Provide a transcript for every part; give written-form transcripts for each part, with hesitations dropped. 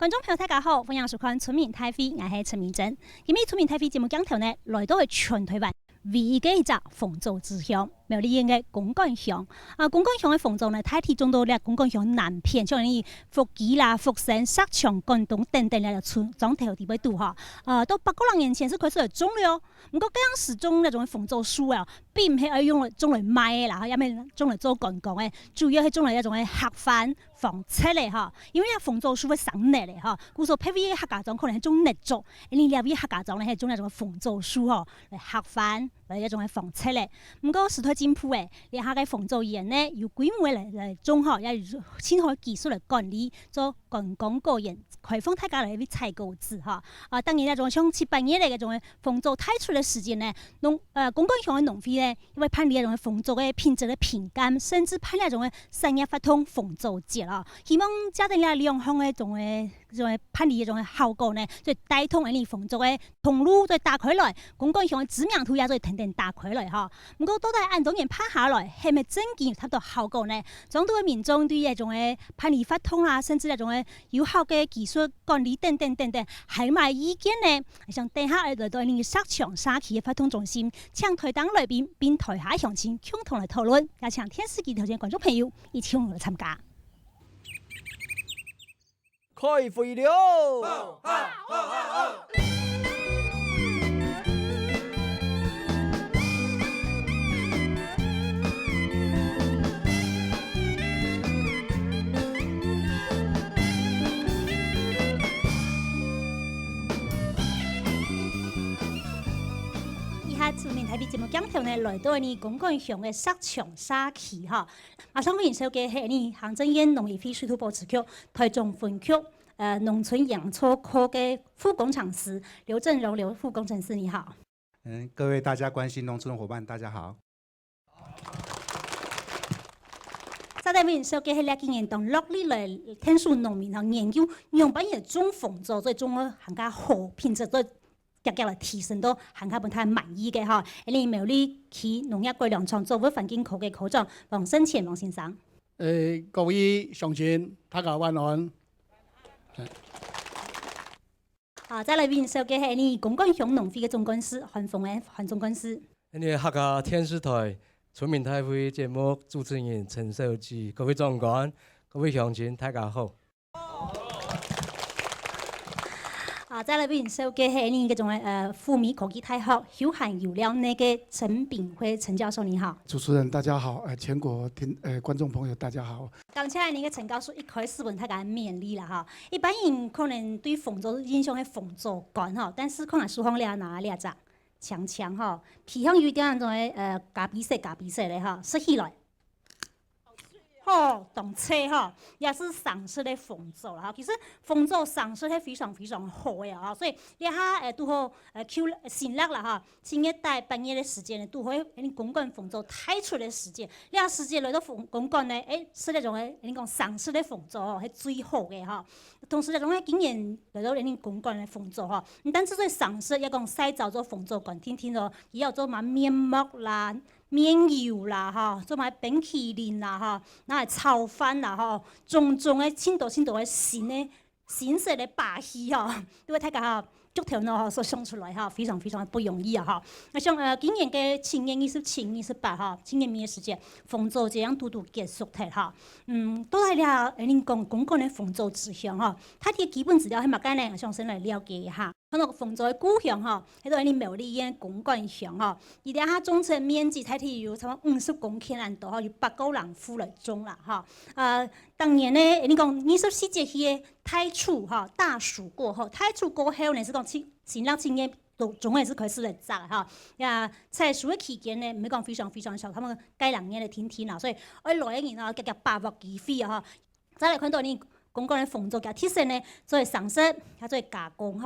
观众朋友大家好，欢迎收看《村民太妃》，我是陈明珍。今日《村民太妃》节目镜头呢，来到係全台灣唯一嘅一隻鳳造之鄉，苗栗縣嘅公館鄉。公館鄉嘅鳳造呢，太體種到咧公館鄉南片，像你福基啦、福生、石牆、關東等等咧村莊頭地位度哈。到800年前是開始嚟種了，不過嗰陣時種那種鳳造樹啊，並唔係用嚟種嚟賣嘅啦，因為種嚟做觀光嘅，主要係種嚟一種嘅客飯。房車嚟嚇，因為啊鳳造樹會生聶嚟嚇，故所譬如客家莊可能係種聶族，你兩位客家莊咧係種一種鳳造樹嗬嚟客飯嚟一種嘅房車嚟。唔過時代進步誒，你下嘅鳳造園咧要規模嚟種嗬，也要先開技術嚟管理，做觀光個人開放大家嚟去採購子嚇。當然一種像7、8年嚟嘅種鳳造推出嘅時間咧，公館鄉嘅農會咧，因為判你一種鳳造嘅品質嘅評鑑，甚至判你一種嘅產業發通鳳造節啦。希望家庭咧兩項嘅種判理嘅種效果呢，再帶動你鳳造嘅通路再打開來，公館鄉嘅知名度也再停停打開來嚇。不過到底按多年拍下來，係咪真見達到效果呢？眾多嘅民眾對一種嘅判理發通啊，甚至一種嘅有效嘅技術管理等等，係咪意見呢？想等下來到你石牆沙期嘅發通中心，請台東來賓並台下鄉親共同來討論，也請電視機頭前觀眾朋友一起嚟參加。開會了！以下村民台北節目鏡頭呢，來到你公館鄉嘅石牆沙期哈。馬上歡迎收嘅係你行政院農業非水土保持局台中分局農村養錯科嘅副工程師劉正榮劉副工程師，你好。各位大家關心農村夥伴，大家好。再來歡迎收嘅係呢幾年當落嚟嚟聽數農民和研究用本嘢種鳳造，所以種個更加好品質，再夾夾嚟提升到更加本太滿意嘅哈。你苗栗區農業改良場作物環境科嘅科長王勝前王先生。各位鄉親，大家晚安。再來歡迎收嘅係你公館鄉農會嘅總幹事韓鳳嘅韓總幹事。你客家電視台村民太妃節目主持人陳秀芝，各位長官，各位鄉親，大家好。再來歡迎收嘅係你嘅種富米科技大學休閒油料那個陳炳輝陳教授，你好。主持人大家好，全國觀眾朋友大家好。剛才你嘅陳教授一開始問大家勉勵啦哈，一般人可能對鳳造印象係鳳造乾哈，但是可能書方咧拿咧隻長哈，皮向有點種加比色咧哈，說起來。動車也是上色的鳳造啦，其實鳳造上色係非常非常好嘅啊，所以你下都好新力啦哈，7月到8月的時間呢，都可以你公館鳳造推出的時間，你下時間來到公館呢，是那種嘅你講上色的鳳造係最好嘅哈，同時那種嘅經驗來到你公館的鳳造唔單止係上色，一講洗澡做鳳造館天天也有做埋面膜啦。面油啦，做埋冰淇淋啦，嗱係炒飯啦，種嘅千度嘅鮮色嘅把戲都會睇下竹條呢所想出來非常非常不容易啊！那像今年嘅7月27、28今年嘅時間，鳳造這樣都結束睇都係你講公館嘅鳳造志向它啲基本資料喺麥間呢，想先嚟了解一下。可能鳳造嘅故鄉喺度你苗栗縣公館鄉而家下種植面積睇睇有差唔多50公頃咁多有8個人夫嚟種啦當年呢，你講24節氣嘅太初大暑過後，太初過後呢是講前兩年都總係是開始嚟摘在暑嘅期間呢，唔係講非常非常少，他們該兩年嚟天天啦，所以我來一年夾8獲幾飛再嚟看到你。公館嘅鳳造嘅特色呢，做係上色，也做係加工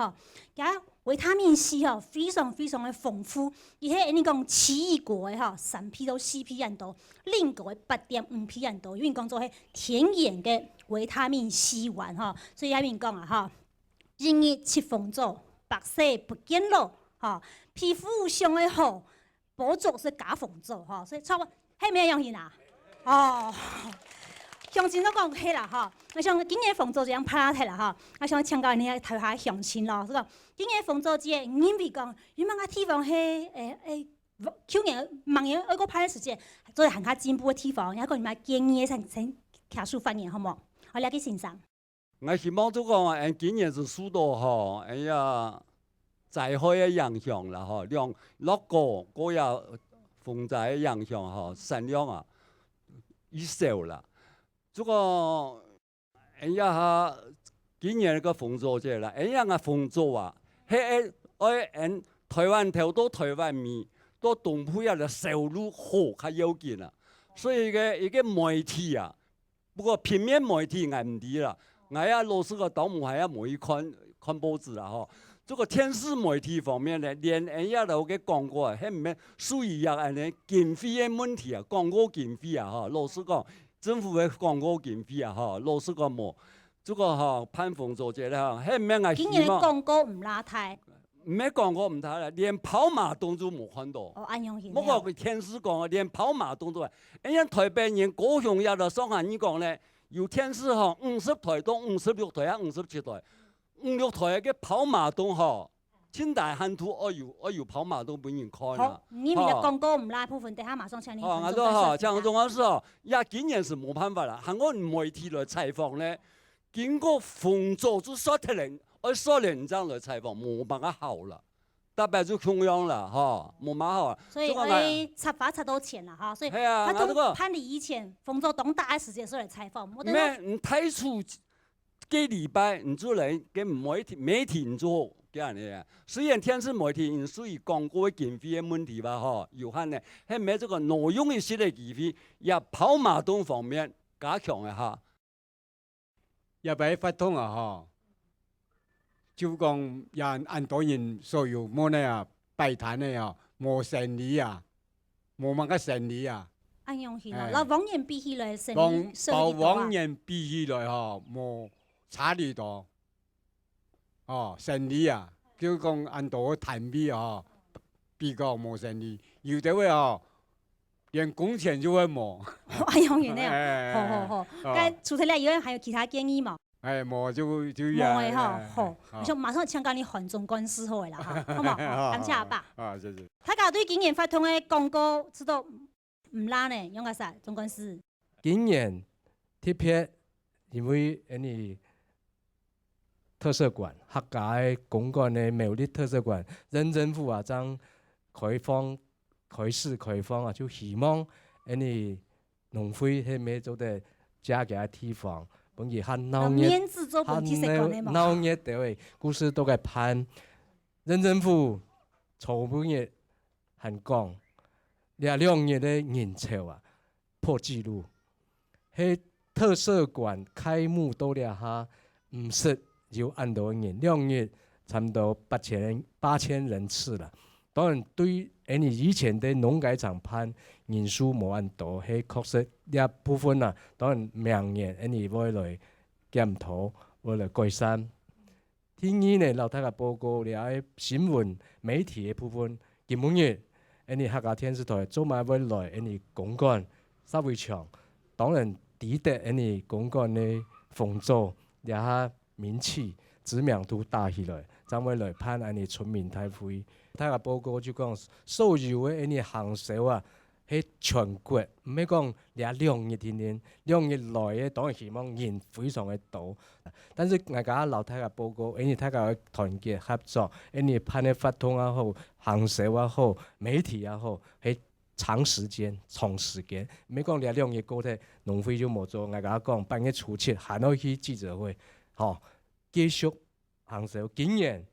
維他命 C 非常非常嘅豐富，而且你講奇異果嘅3批到4批咁多，另個嘅8.5批咁多，因為講做係天然嘅維他命 C 丸所以喺邊講日日吃鳳造，白色不見老皮膚上嘅好，補足是加鳳造所以差唔多係咩樣嘢乡亲都讲迄啦吼，我想今年丰州这样拍起啦吼，我想请教你台下乡亲咯，说今年丰州节，因为讲你们个地方迄去年明年个拍的时间，做很较进步的地方，也讲你们建议先客诉发言好冇？我了解先生。我希望就讲，今年是受到吼，灾害的影响啦吼，两个也风灾的影响吼，产量啊已少啦。这个今年个丰州节啦，个丰州啊，台湾头到台湾面，到东北亚的收入好较要紧啦。所以一个媒体啊，不过平面媒体我唔知啦，我老师个党务还要每看报纸啦吼。这个电视媒体方面呢，连都嘅广告啊，迄唔免属于经费嘅问题啊，广告经费啊，吼，老实讲，政府嘅广告经费啊，吼，老实讲无，这个吼潘凤做者咧，迄唔免今年的广告唔拉太，唔免广告唔睇啦，连跑马灯都冇看到。哦，安样型。不过佢电视讲啊，连跑马灯都係，台北人高雄也就上下你讲咧，有电视吼50台到56台啊57台。56台嘅跑馬燈吼，清大漢圖我有跑馬燈俾人看啦。好，你們的廣告唔拉部分，等下馬上請你。我都好，像重要是哦，今年是冇辦法啦，韓國媒體來採訪咧，經過豐州就說出嚟，說連長來採訪，冇辦法好啦，特別就中央啦，哈，冇辦法好。所以插法插到錢啦，哈，所以他都判你以前豐州東大嘅時間時候嚟採訪，咩？太出。幾禮拜唔做嚟，嘅媒體唔做嘅人嘅，雖然電視媒體因屬於廣告嘅經費嘅問題吧，嗬，有限嘅，係咪這個內容嘅質嘅經費，也跑馬燈方面加強一下。也俾發通啊，嗬，就講人按多人所有冇呢啊，擺攤嘅啊，冇生意啊，冇乜嘅生意啊。安樣型咯，往年比起來生意往年比起來嗬，冇。差啲多，生意啊，叫講按到談比啊，比較冇生意，有啲位連工錢都會冇。哎樣型咧，好，咁除咗呢以外，還有其他建議嘛？冇就冇嘅好，我想馬上請教你韓總幹事好嘅啦，好冇？感謝阿爸。謝謝。大家對今年發通嘅廣告知道唔拉呢？用個啥？總幹事。今年特別因為特色館客家嘅公館嘅美麗特色館，認政府啊將開始開放啊，就希望農會喺咩做得加嘅地方，本而很鬧熱嘅故事都嘅盼，認政府籌本日很講，2日嘅人潮啊破紀錄，喺特色館開幕到了下唔識。有按多人，2日差唔多8000人次啦。當然對以前的農改場盼人數冇按多，係確實一部分啦。當然明年會來檢討，會來改善。第二呢，老大家報告了新聞媒體嘅部分，今日客家電視台做埋會來公館稍微長，當然抵得公館嘅豐州也下。名氣知名度打起來，將會來盼村民大會。睇下報告就講，所有嘅行銷啊，喺全國，唔係講2日天天，2日來嘅當然希望人非常嘅多。但是大家留睇下報告，大家團結合作，盼嘅發通也好，行銷也好，媒體也好，喺長時間，唔係講2日過體，農會就冇做。大家講8月初7還要去記者會。繼續行銷，今年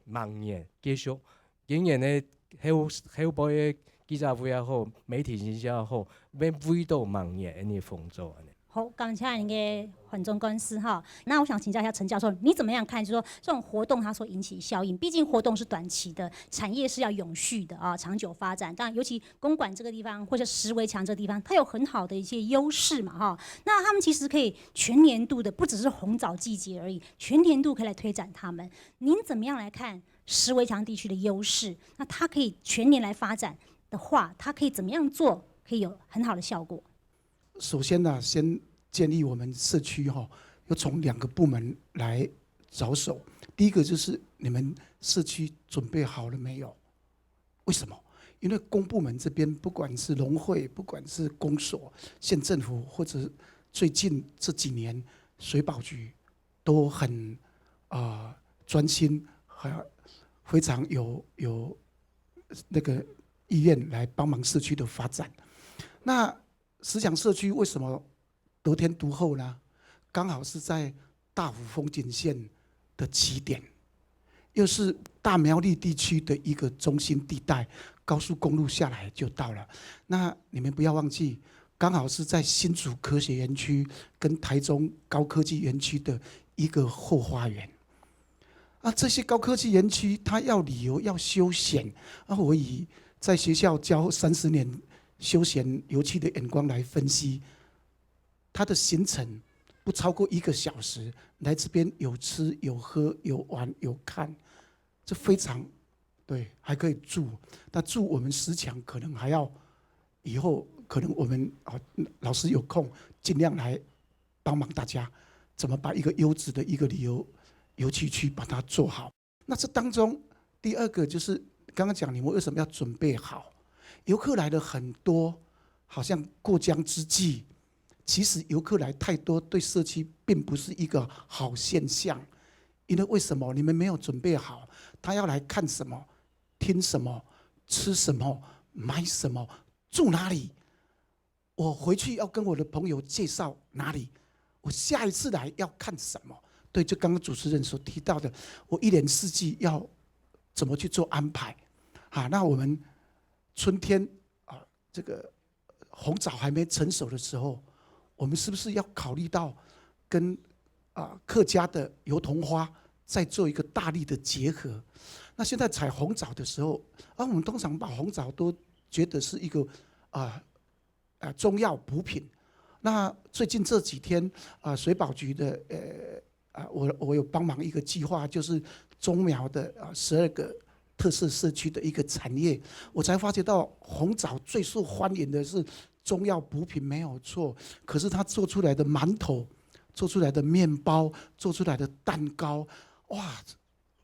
明年繼續，今年嘅後部嘅記者會也好，媒體形象也好，要回到明年豐州。好，感謝你嘅韓總幹事哈。那我想請教一下陳教授，你怎麼樣看？就是說這種活動它所引起效應，畢竟活動是短期的，產業是要永續的啊，長久發展。當然，尤其公館這個地方或者石圍牆這個地方，它有很好的一些優勢嘛哈。那他們其實可以全年度的，不只是紅棗季節而已，全年度可以來推展他們。您怎麼樣來看石圍牆地區的優勢？那它可以全年來發展的話，它可以怎麼樣做，可以有很好的效果？首先呢，先建议我们社区要从2个部门来着手。第一个就是你们社区准备好了没有？为什么？因为公部门这边，不管是农会，不管是公所、县政府，或者最近这几年水保局，都很专心，非常有那个意愿来帮忙社区的发展。那石墙社区为什么得天独厚呢？刚好是在大湖风景线的起点，又是大苗栗地区的一个中心地带，高速公路下来就到了。那你们不要忘记，刚好是在新竹科学园区跟台中高科技园区的一个后花园。这些高科技园区，它要旅游要休闲，我以在学校教30年休闲游憩的眼光来分析，它的行程不超过1个小时，来这边有吃有喝有玩有看，这非常对，还可以住。那住我们石墙可能还要以后可能我们老师有空尽量来帮忙大家，怎么把一个优质的一个旅游游憩区把它做好。那这当中第2个就是刚刚讲你们为什么要准备好？游客来了很多，好像过江之鲫。其实游客来太多，对社区并不是一个好现象。因为为什么？你们没有准备好，他要来看什么、听什么、吃什么、买什么、住哪里？我回去要跟我的朋友介绍哪里？我下一次来要看什么？对，就刚刚主持人所提到的，我1年4季要怎么去做安排？那我们春天这个红枣还没成熟的时候，我们是不是要考虑到跟客家的油桐花再做一个大力的结合？那现在采红枣的时候，我们通常把红枣都觉得是一个中药补品。那最近这几天水保局的我有帮忙一个计划，就是中苗的12个特色社区的一个产业，我才发觉到红枣最受欢迎的是中药补品没有错，可是它做出来的馒头、做出来的面包、做出来的蛋糕，哇，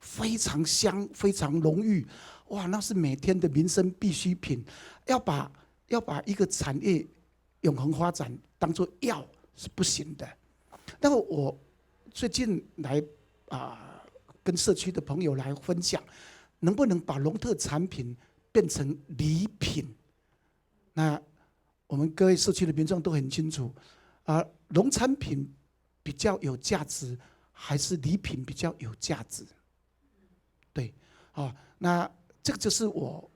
非常香，非常浓郁，哇，那是每天的民生必需品。要把一个产业永恒发展当作药是不行的。那么我最近来跟社区的朋友来分享，能不能把农特产品变成礼品？那我们各位社区的民众都很清楚，农产品比较有价值，还是礼品比较有价值？对，那这个就是我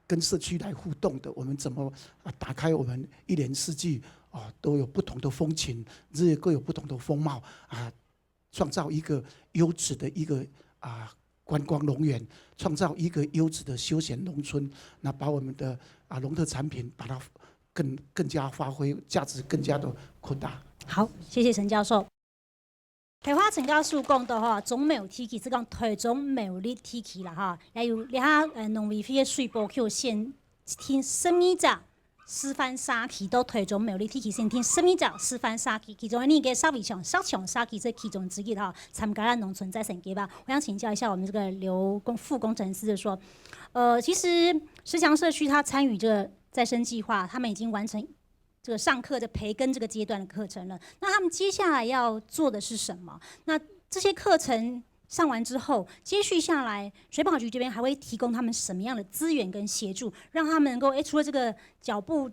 跟社区来互动的。我们怎么打开我们1年4季都有不同的风情，日夜各有不同的风貌创造一个优质的一个观光农园，创造一个优质的休闲农村，那把我们的农特产品把它更加发挥价值，更加的扩大。好，谢谢陈教授。台花陈教授讲到中美有天气，是讲台中美有日天气啦也有你农委会的水保局先听12只示范沙期到台中美有日天气，先听12只示范沙期，其中一个沙尾墙沙期这其中之一参加农村再生计划。我想请教一下我们这个刘副工程师说，其实石墙社区他参与这个再生计划，他们已经完成这个上课的培根这个阶段的课程了。那他们接下来要做的是什么？那这些课程上完之后，接续下来，水保局这边还会提供他们什么样的资源跟协助，让他们能够除了这个脚步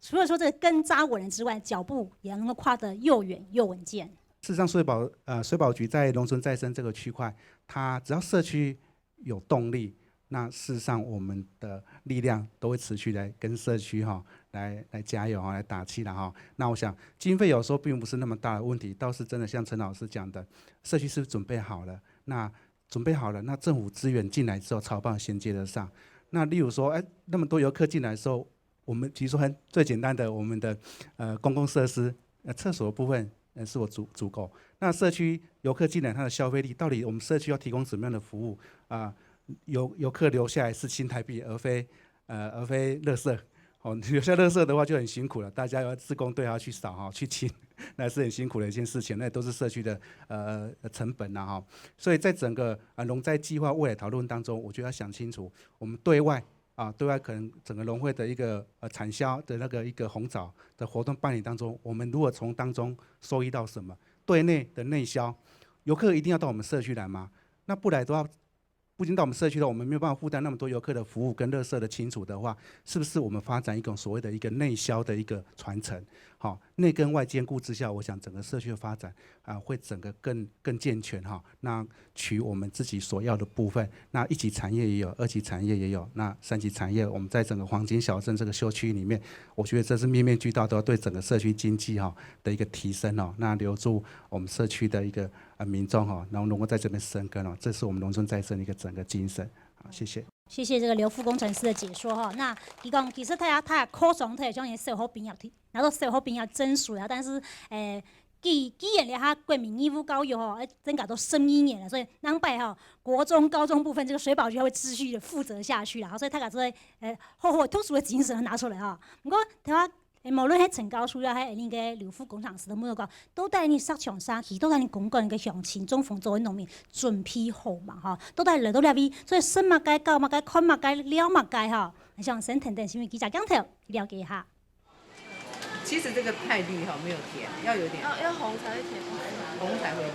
除了说这个根扎稳了之外，脚步也能够跨得又远又稳健。事实上，水保局在农村再生这个区块，它只要社区有动力，那事实上我们的力量都会持续来跟社区来加油来打气了那我想经费有时候并不是那么大的问题，倒是真的像陈老师讲的，社区是准备好了，那政府资源进来之后，才有办法衔接得上。那例如说，那么多游客进来的时候，我们比如说最简单的我们的公共设施，厕所的部分是否足够？那社区游客进来，他的消费力到底我们社区要提供什么样的服务游客留下来是新台币，而非垃圾哦，留下垃圾的话就很辛苦了，大家要志工队要去扫哈，去清，那是很辛苦的一件事情，那都是社区的成本呐哈。所以在整个农灾计划未来讨论当中，我觉得要想清楚，我们对外可能整个农会的一个产销的那个一个红枣的活动办理当中，我们如果从当中收益到什么？对内的内销，游客一定要到我们社区来吗？那不来都要。不仅到我们社区了，我们没有办法负担那么多游客的服务跟垃圾的清除的话，是不是我们发展一种所谓的一个内销的一个传承？好，内跟外兼顾之下，我想整个社区的发展会整个更健全哈。那取我们自己所要的部分，那一级产业也有，二级产业也有，那三级产业，我们在整个黄金小镇这个休区里面，我觉得这是面面俱到，都要对整个社区经济的一个提升哦，那留住我们社区的一个民众然后能够在这边生根这是我们农村再生的一个整个精神。好，谢谢。谢谢这个刘副工程师的解说哈。那其实他也考上，他也将社会毕业，拿到社会毕业证书了，但是既然咧他国民义务教育增加到11年了，所以南北国中、高中部分这个水保局会继续的负责下去啦。所以他把这个厚厚特殊的精神拿出来哈。不过他无论喺陈教授啊，喺那个刘副工程师的每个讲，都带你上场上去，都带你公共嘅乡亲、中逢作为农民准备好嘛哈，都带来到那边，所以生嘛该、教嘛该、看嘛该、了嘛该哈。像沈腾等新闻记者讲头了解一下。其实这个太绿没有甜，要有点要红才会甜，红才会甜。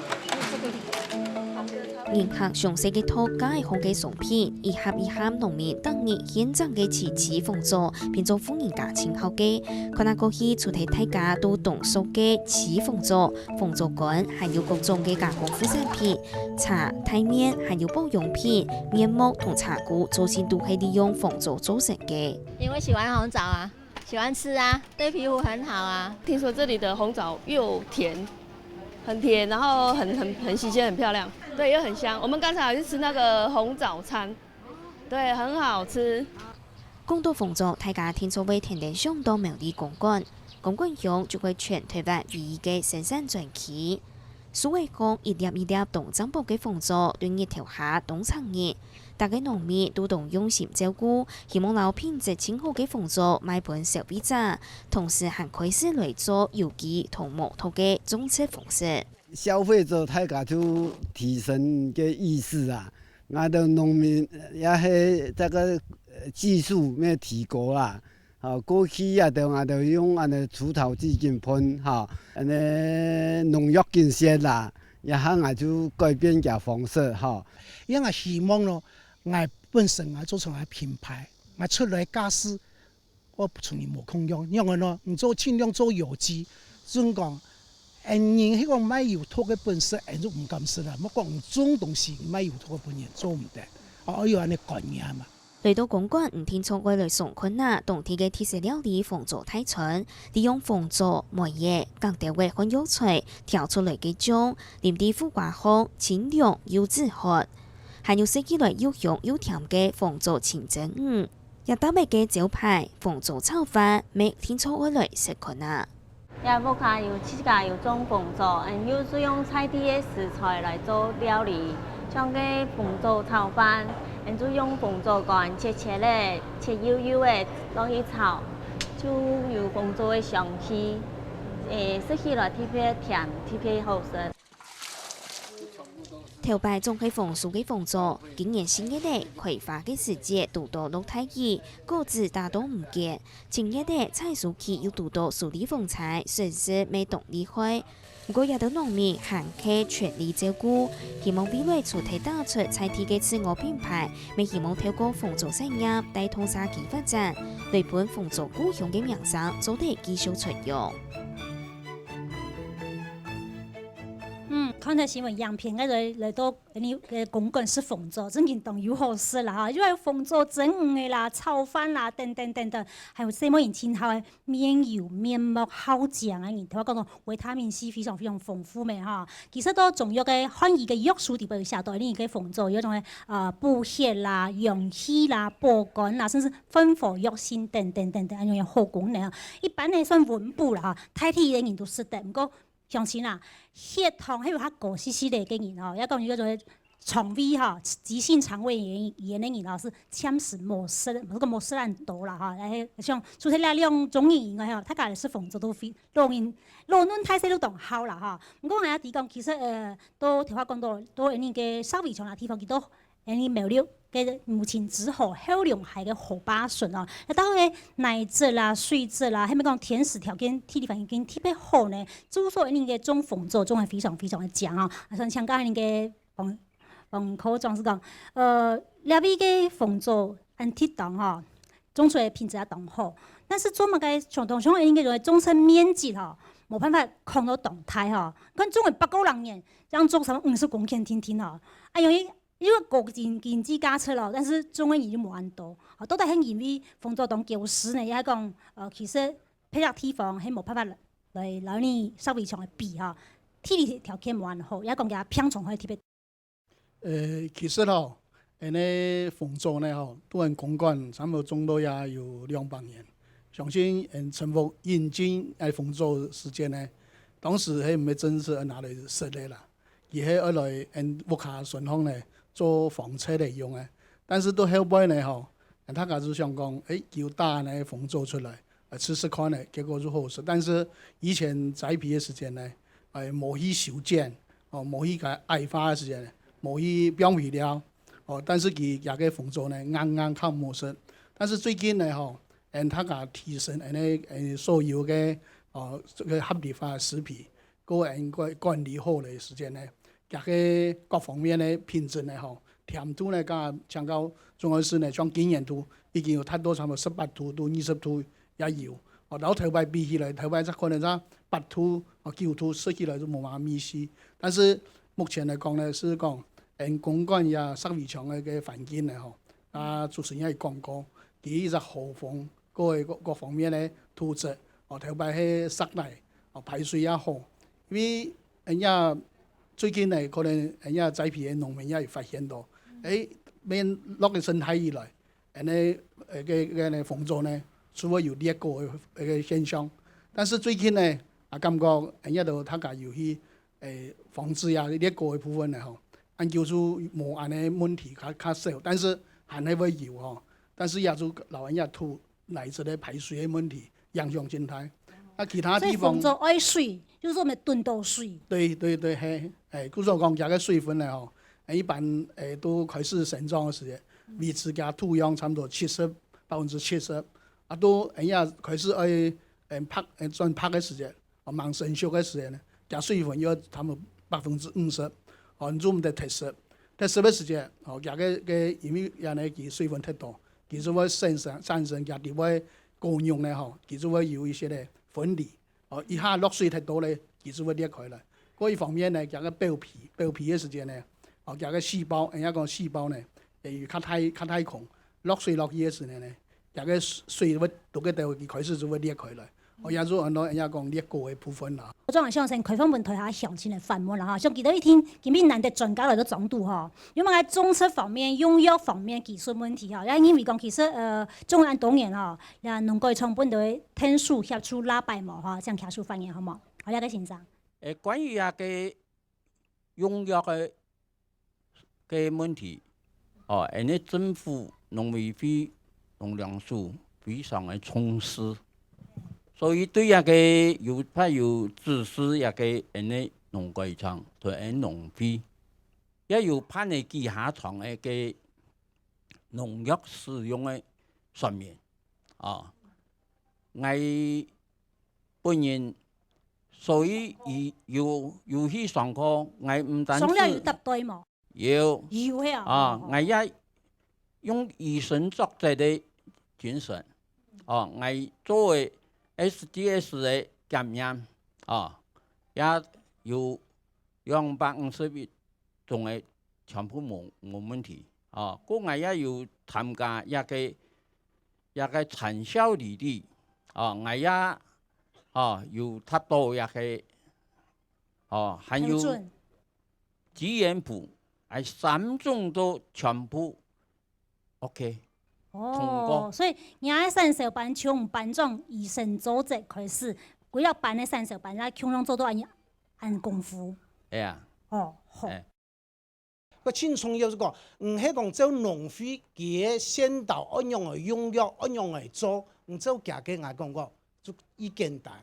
迎合詳細嘅土解好嘅相片，一盒一盒農民當日現場嘅詞詞豐作，變做歡迎家親好嘅。佢那過去出題大家都動手嘅詞豐作乾，還有各種嘅加工副產品，茶、台面，還有保養品、面膜同茶菇，做先都係利用豐作做成嘅。因為喜歡紅棗啊，喜歡吃啊，對皮膚很好啊。聽說這裡的紅棗又甜，很甜，然後很新鮮，很漂亮，對，又很香。我們剛才有去吃那個紅棗餐，對，很好吃。講到豐作，大家聽說會天天上到苗栗公館鄉就會全台灣唯一嘅生產專區。所謂講一粒一粒動增補嘅豐作，對日頭下當產業，大家農民都當用心照顧，希望攞品質清好嘅豐作賣俾消費者，同時還開始來做有機同無毒嘅種植方式。消費者大家就提升嘅意識啊，我哋農民也係這個技術咩提高啦。過去我哋用除草劑進噴，農藥進先啦，然後我就改變嘅方式因為希望咯，我本身做成品牌，我出來家私，我不從無空用，因為咯，唔做盡量做有機，總講，人迄個買有土嘅本事，人就唔敢食啦。莫講唔種東西買有土嘅本事做唔得，要安尼概念嘛。來到公館，唔聽錯過來上昆啊，當地嘅特色料理豐作太春，利用豐作、梅葉、鋼條嘅香油菜調出來嘅醬，黏啲苦瓜香，清涼又滋喝，還有食起來又香又甜嘅豐作清蒸魚，也搭配嘅招牌豐作炒飯，未聽錯過來食昆啊。也不卡有自家有種豐作，又是用菜地嘅食材來做料理，像個豐作炒飯。就用豐作乾切咧，切幼幼的落去炒，就有豐作的香氣，食起來特別甜，特別好食。頭擺種係豐收嘅豐作，今年新一代開發嘅時節都到落太熱，果子大多唔結，前一代採收期要到到樹理豐採，損失未動厲害。不過有啲農民行客全力照顧，希望未來出題打出菜地嘅自我品牌，未希望透過豐作產業帶動社區發展，來本豐作故鄉嘅名聲做得繼續出用。看到新聞樣片，來到你嘅公館是豐作，真係當有好事啦哈！因為豐作整魚嘅啦、炒飯啦等等等等，還有什麼人前頭嘅面油、面膜、好醬啊！人頭講到維他命 C 非常非常豐富嘅哈。其實都重要嘅漢語嘅藥書地方寫到，你嘅豐作有種嘅補血啦、養氣啦、補肝啦，甚至分火藥性等等等等，有好功能。一般嚟算溫補啦哈，太體嘅人都識得，唔過。鄉親啊，血糖迄個較高絲絲的嘅人一講叫做肠胃哈，急性肠胃炎的人哈是侵蚀莫斯兰多啦哈，像除了两种以外哈，他家是phòng做都非老嫩太细都动好啦哈。不过我也提讲，其实都头先讲到，都那个稍微长的地方，佢都那苗栗嘅目前之后效量係嘅好巴順哦。到嘅奶質啦、水質啦，係咪講甜食條件地方已經特別好呢？之所以那個種鳳州種係非常非常嘅強啊！像剛才那個黃科長是講，呢邊嘅鳳州按鐵檔吼，種出來品質也當好，但是做乜嘅傳統上應該就係種出面積吼，冇辦法控到動態吼。咁種係8個人年，這樣種成50公頃天吼，啊由於因為國經濟加出咯，但是種嘅已經冇咁多，都係因為鳳州當舊時呢，也係講其實配合地方係冇辦法來攞你稍微長嘅比吼，地理條件冇咁好，也講嘅偏重可以特別。其實吼，呢鳳州呢吼，都係公館差唔多種到也有200年。相信陳福引進鳳州時間呢，當時係唔係真是拿來設立啦，而係攞來屋下順風呢做房車嚟用嘅。但是到後尾呢吼，他家就想講，叫大呢鳳州出來，試試看呢，結果就好事。但是以前栽培嘅時間呢，冇去修剪，冇去個矮化嘅時間呢。冇去標皮了，但是佢也個鳳州呢啱靠模式。但是最近呢，他家提升所有嘅合理化食品，管理好嘅時間呢，也個各方面嘅品質呢，甜度呢，加強到仲有是呢，像經驗度已經有太多差唔多18度到20度也有。然後頭擺比起來，頭擺則可能就8度、9度食起來就冇乜意思。但是目前嚟講呢，是講公館也十二場嘅環境咧，主持人也講過，佢就豪風各方面咧土質，頭擺喺室內，排水也好。因為人家最近呢，可能人家栽培嘅農民也發現到，免落嘅生態以來，嘅鳳州呢，除咗有裂過嘅現象，但是最近呢，感覺人家都他家有去防治呀裂過嘅部分咧，按叫做冇安嘅問題較少，但是還係會有吼。但是也就老人家土乃至咧排水嘅問題影響真大。其他地方。所以鳳州愛水，就是我們燉到水。對，係，故所講嘅水分咧吼，一般都開始成長嘅時間，維持嘅土壤差唔多70%，都人家開始愛轉拍嘅時間，忙成熟嘅時間咧，嘅水分要差唔多50%。你做唔得特色嘅時間，嘅因為人哋佢水分太多，佢就會產生嘅啲會共用咧，佢就會有一些咧分離，一下落水太多咧，佢就會裂開啦。嗰一方面咧，嘅表皮嘅時間咧，嘅細胞，人家講細胞咧，如較太空，落水落去嘅時間咧，嘅水會到嘅地方，佢開始就會裂開啦。也做很多人家講裂過嘅部分啦。我仲係相信開放問題下詳盡嘅訪問啦嚇，想見到一天見面難得專家來到總督嚇，因為喺種植方面、用藥方面技術問題嚇，因為講其實中安當然嚇，也農改成本對天數協助拉白毛嚇，這樣協助發言好冇？好，一個先生。關於嘅用藥嘅問題，人哋政府農委會農糧署非常嘅重視。所以對個有指示個人哋農改場同人農會，也有判嘅記下床嘅農藥使用嘅說明。我本人所以有去上課，我唔單止上了有答對冇？有啊！我也用以身作則的精神，我作為SDS 嘅檢驗，也有250種嘅全部冇問題，我也有參加一個產銷履歷，我也有達到還有資源部，3種都全部 OK。所以人家sản銷班從班長以身作則開始，幾個班嘅產銷班，咱共同做到按功夫。係啊。好。个真重要是讲，迄讲做农会伊个先导按样来用药，按样来做，做家己来讲个就意简单，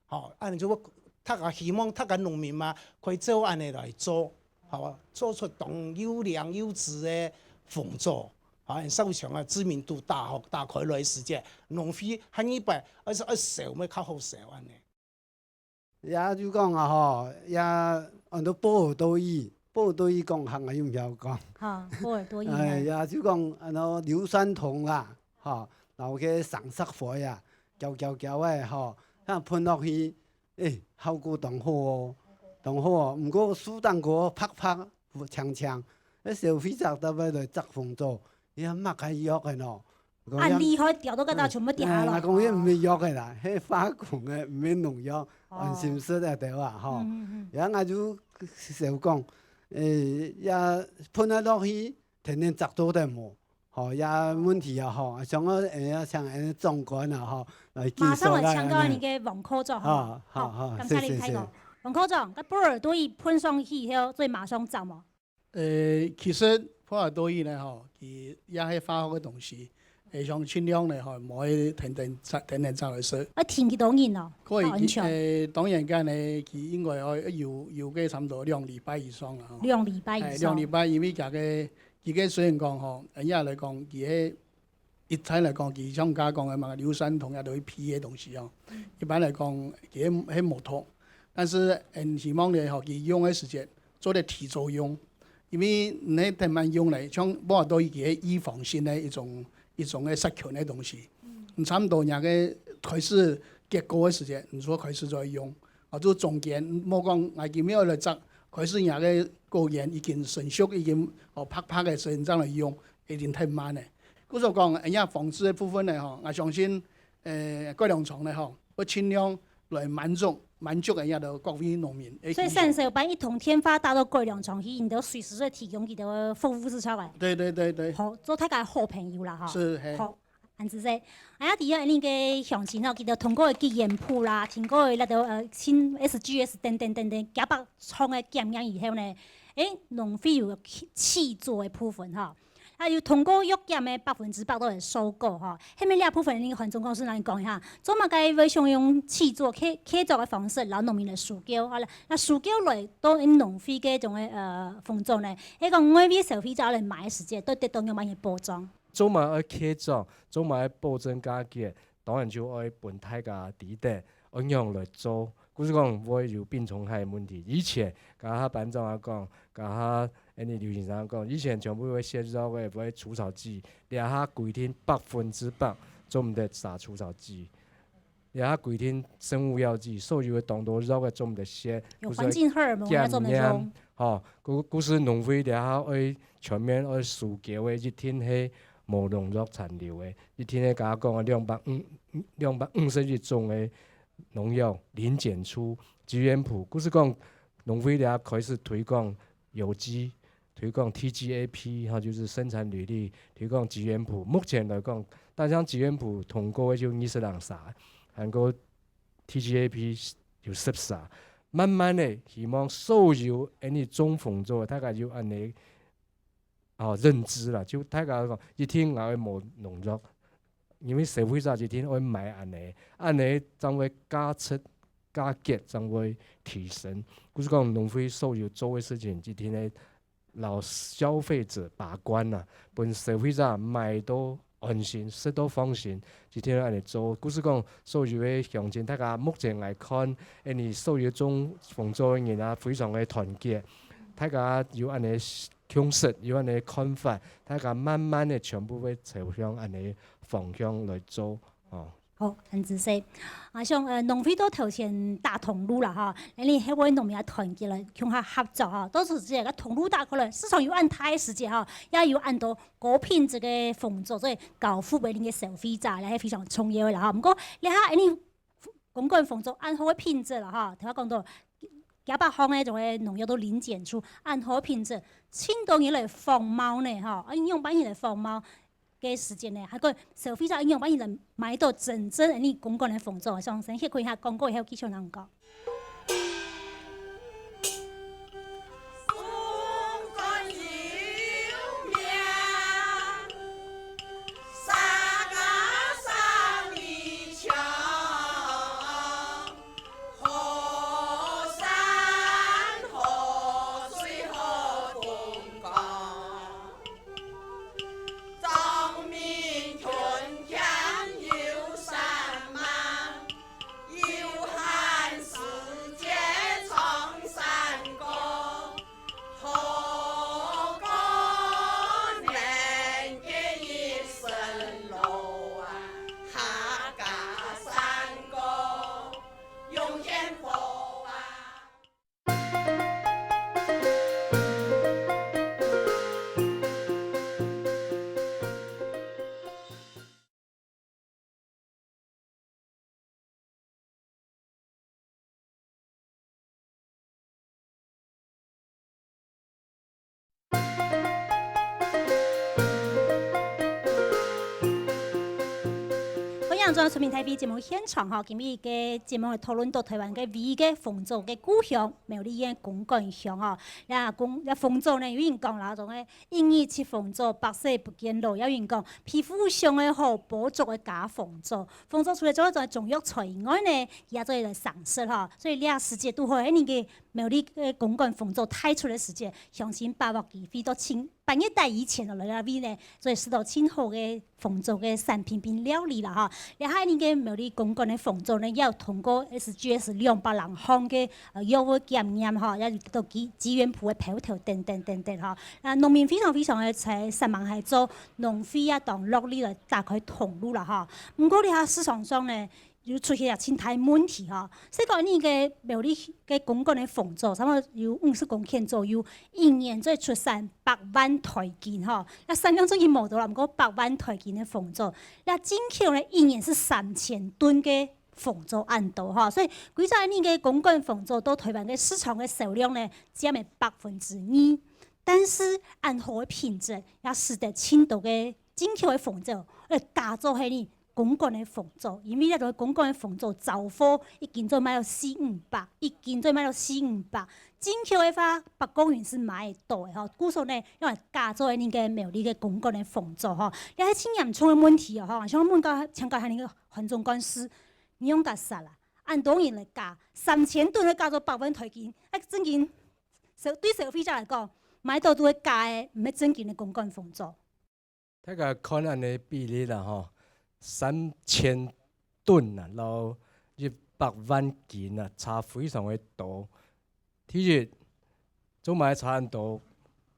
吼，安尼就我希望农民嘛，可以做安尼来做，好，做出同优良优质的丰作。收场啊，知名度大开来时节，农会汉一百，而且销咪较好销安尼。也就讲啊吼，也按照波尔多伊讲行啊，用唔晓讲。哈，波尔多伊。也就讲按照硫酸铜啦，吼，然后个上色灰啊，焦的吼，啊喷落去，效果当好哦，当好哦。毋过适当个拍呛，消费者特别来责风做。伊啊擘开药的喏，按厉害调到个全部掉落。我讲迄毋是药的啦，迄化工的，毋免农药，安心式的对啊吼。也我就讲，也喷啊落去，天天砸到的无，吼也问题啊吼，像我像安总管啊吼，来技术啦。马上来请教你个王科长哈。好，感谢你开讲。王科长，个波尔多伊喷上去以后，所以马上走嘛。其实波尔多伊呢吼，伊也係化學嘅東西，像盡量呢吼，唔可以天天走來食。天氣當然咯，安全。當然間呢，佢應該要有嘅差唔多2禮拜以上啦。2禮拜以上。2禮拜，因為佢雖然講吼，人家嚟講，佢係一體嚟講，佢像家講嘅嘛，硫酸銅也都會批嘅東西哦。一般嚟講，佢係冇痛，但是希望呢吼，佢用嘅時間做啲提早用。因為你慢慢用嚟，像波爾多伊嘅預防性嘅一種嘅殺菌嘅東西，差唔多人嘅開始結果嘅時間，你說開始再用，或者中間冇講我見咩嚟執，開始人嘅個人已經成熟，已經拍嘅時間嚟用，一定太慢嘅。故所講，人家防治嘅部分咧，我相信改良廠咧，會盡量來滿足人家的各位農民。所以30班一同天發達到改良廠去，因都隨時在提供佢哋服務市場嘅。對。好，做大家好朋友啦，哈。是。好，安子說，第二呢個詳情佢哋通過嘅驗鋪啦，通過那個新 SGS 等，加百廠嘅檢驗以後呢，農會有個契作嘅部分哈。要通過藥檢嘅100%都係收過哈，後面呢一部分呢個環總公司嚟講一下，做乜嘅會想用契作、契作嘅方式，讓農民嚟訴求，好啦，那訴求嚟到農會嘅種嘅風作呢，迄個外邊消費者嚟買嘅時節，都得到有乜嘢保障？做埋要契作，做埋要保證價格，當然就要本大家地帶按樣來做。就是講唔會有病蟲害問題。以前甲下班長啊講，甲下劉先生講，以前全部會寫咗個會除草劑，掠下規天100%做唔得殺除草劑，掠下規天生物藥劑，所有嘅當多肉嘅做唔得寫。有環境荷爾蒙也做唔得用。吼，故事農會掠下會全面會樹橋嘅一天係無農藥殘留嘅，一天係甲講250種嘅。農藥零檢出資源譜，就是講農會咧開始推廣有機，推廣 TGAP 哈，就是生產履歷，推廣資源譜。目前來講，但係資源譜通過就20人啥，韓國 TGAP 有10啥，慢慢的希望所有any種豐作，大家就安尼認知啦，就大家講一天我會冇農藥。因為社會上一天會買安尼將會價格將會提升。就是講農會所有做嘅事情，一天咧讓消費者把關啦，本社會上買到安心，食到放心，一天安尼做。就是講所有嘅鄉親，大家目前來看，所有種豐作嘅人啊，非常嘅團結，大家有安尼共識，有安尼看法，大家慢慢嘅全部會朝向安尼方向來做哦。好，很仔細。像農會都頭前打通路啦哈，你迄位農民也團結來向下合作哈，都是這個通路打開來，市場有按大嘅時節哈，也有按到高品質嘅豐作，所以交付俾你嘅消費者咧係非常重要嘅啦哈。唔過你睇你公共豐作按好嘅品質啦哈，頭先講到。100項嘅種嘅農藥都零檢出，按好品質，青島嘢嚟防貓呢嚇，用把嘢嚟防貓嘅時間呢，還個消費者用把嘢嚟買到真正你公共嘅豐作，上先去看下廣告以後繼續能講。松山两种出面台北节目现场哈，今日嘅节目讨论到台湾嘅唯一嘅凤州嘅故乡苗栗嘅公馆乡哈。凤州呢有人讲啦，种嘅英语七凤州，白色不见路。有人讲皮肤上嘅好，补足嘅假凤州。凤州除了做一种中药材以外呢，也做嚟赏识哈。所以呢时节都好，喺年嘅苗栗嘅公馆凤州太出嘅时节，相信把握机会到半夜代以前就来那边呢，所以吃到真好嘅凤州嘅产品并料理啦哈。然后呢个苗栗公馆嘅凤州呢，也有通过 SGS 200人行嘅药物检验哈，也到资源铺嘅票条等哈。农民非常嘅在上网系做农费啊当落嚟来打开通路啦哈。不过你喺市场上呢，又出现真大问题哈。所以讲呢个苗栗嘅公馆嘅凤州，差不多有50公顷左右，一年再出产100万台斤哈。那产量最近冇到啦，不过100万台斤嘅凤州，那进口呢一年是3000吨嘅凤州按度哈。所以规只呢个公馆凤州到台湾嘅市场嘅销量呢，只係2%，但是按好嘅品质也使得青岛嘅进口嘅凤州，加做係呢。公馆嘅凤州，因为呢個公館嘅鳳州走貨一斤就賣到400-500，一斤就賣到400-500。進口嘅話，北公園是買得到嘅吼。故說呢，因為加做呢個苗栗嘅公館嘅鳳州吼，你係真嚴重嘅問題哦吼。像我問到請教下呢個環總幹事，你用加啥啦？按多人嚟加，3000噸加做100萬台斤，真件對消費者嚟講，買到都會加嘅，唔係真件嘅公館鳳州。睇個看安尼比例啦吼。3000噸啊，然後100萬斤啊，差非常的多。其實做埋差很多，